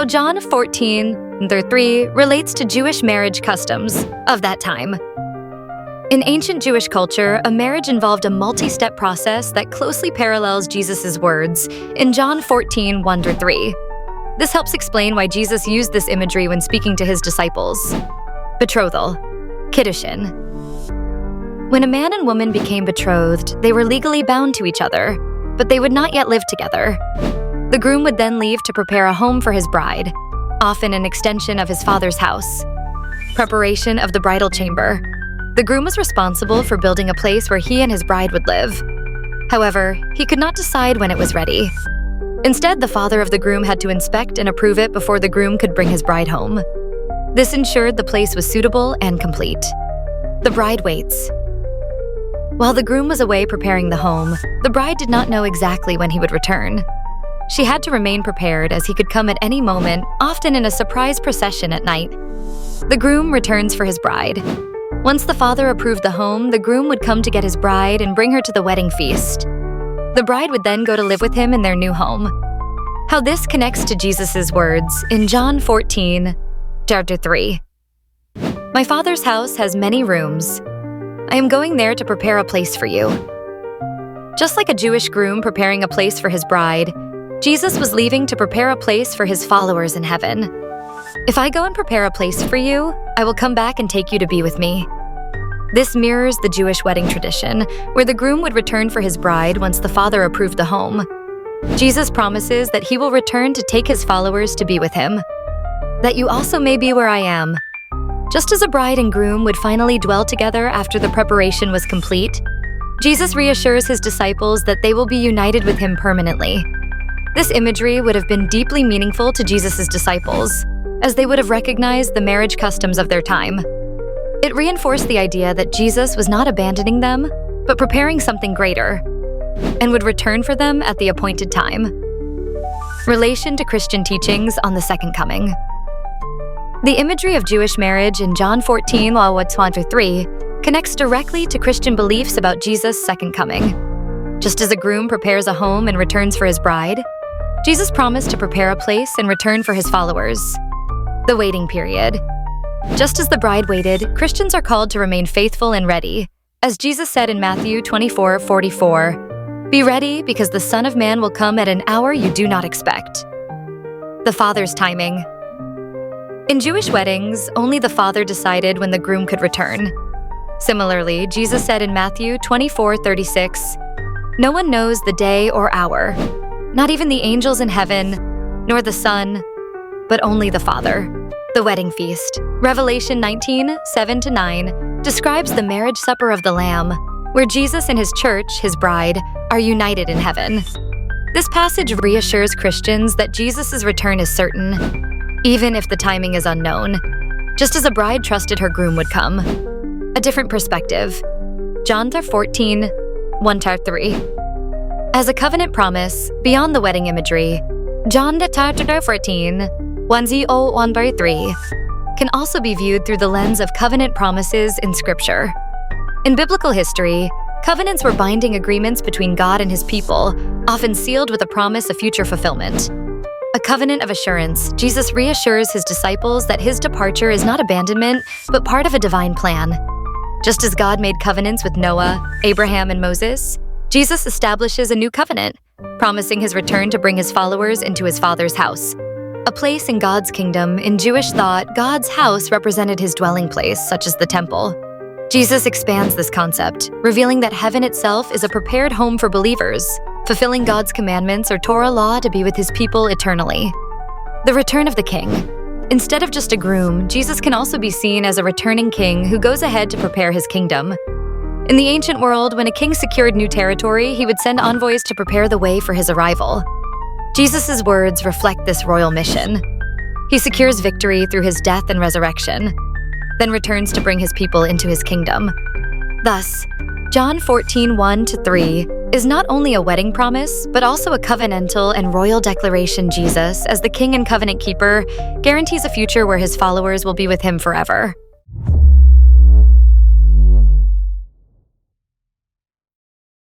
how John 14:3 relates to Jewish marriage customs of that time. In ancient Jewish culture, a marriage involved a multi-step process that closely parallels Jesus' words in John 14:1-3. This helps explain why Jesus used this imagery when speaking to his disciples. Betrothal, Kiddushin. When a man and woman became betrothed, they were legally bound to each other, but they would not yet live together. The groom would then leave to prepare a home for his bride, often an extension of his father's house. Preparation of the bridal chamber. The groom was responsible for building a place where he and his bride would live. However, he could not decide when it was ready. Instead, the father of the groom had to inspect and approve it before the groom could bring his bride home. This ensured the place was suitable and complete. The bride waits. While the groom was away preparing the home, the bride did not know exactly when he would return. She had to remain prepared as he could come at any moment, often in a surprise procession at night. The groom returns for his bride. Once the father approved the home, the groom would come to get his bride and bring her to the wedding feast. The bride would then go to live with him in their new home. How this connects to Jesus' words in John 14:3. My Father's house has many rooms. I am going there to prepare a place for you. Just like a Jewish groom preparing a place for his bride, Jesus was leaving to prepare a place for his followers in heaven. If I go and prepare a place for you, I will come back and take you to be with me. This mirrors the Jewish wedding tradition, where the groom would return for his bride once the father approved the home. Jesus promises that he will return to take his followers to be with him. That you also may be where I am. Just as a bride and groom would finally dwell together after the preparation was complete, Jesus reassures his disciples that they will be united with him permanently. This imagery would have been deeply meaningful to Jesus' disciples, as they would have recognized the marriage customs of their time. It reinforced the idea that Jesus was not abandoning them, but preparing something greater, and would return for them at the appointed time. Relation to Christian teachings on the Second Coming. The imagery of Jewish marriage in John 14:3 connects directly to Christian beliefs about Jesus' second coming. Just as a groom prepares a home and returns for his bride, Jesus promised to prepare a place and return for his followers. The waiting period. Just as the bride waited, Christians are called to remain faithful and ready. As Jesus said in Matthew 24:44, "Be ready because the Son of Man will come at an hour you do not expect." The father's timing. In Jewish weddings, only the father decided when the groom could return. Similarly, Jesus said in Matthew 24:36, "No one knows the day or hour, not even the angels in heaven, nor the Son, but only the Father." The wedding feast. Revelation 19:7-9 describes the marriage supper of the Lamb, where Jesus and his church, his bride, are united in heaven. This passage reassures Christians that Jesus' return is certain, even if the timing is unknown, just as a bride trusted her groom would come. A different perspective. John 14:1-3. As a covenant promise, beyond the wedding imagery, John 14:1-3 can also be viewed through the lens of covenant promises in Scripture. In biblical history, covenants were binding agreements between God and his people, often sealed with a promise of future fulfillment. A covenant of assurance, Jesus reassures his disciples that his departure is not abandonment, but part of a divine plan. Just as God made covenants with Noah, Abraham, and Moses, Jesus establishes a new covenant, promising his return to bring his followers into his Father's house. A place in God's kingdom. In Jewish thought, God's house represented his dwelling place, such as the temple. Jesus expands this concept, revealing that heaven itself is a prepared home for believers, fulfilling God's commandments or Torah law to be with his people eternally. The return of the king. Instead of just a groom, Jesus can also be seen as a returning king who goes ahead to prepare his kingdom. In the ancient world, when a king secured new territory, he would send envoys to prepare the way for his arrival. Jesus' words reflect this royal mission. He secures victory through his death and resurrection, then returns to bring his people into his kingdom. Thus, John 14:1-3 is not only a wedding promise, but also a covenantal and royal declaration. Jesus, as the king and covenant keeper, guarantees a future where his followers will be with him forever.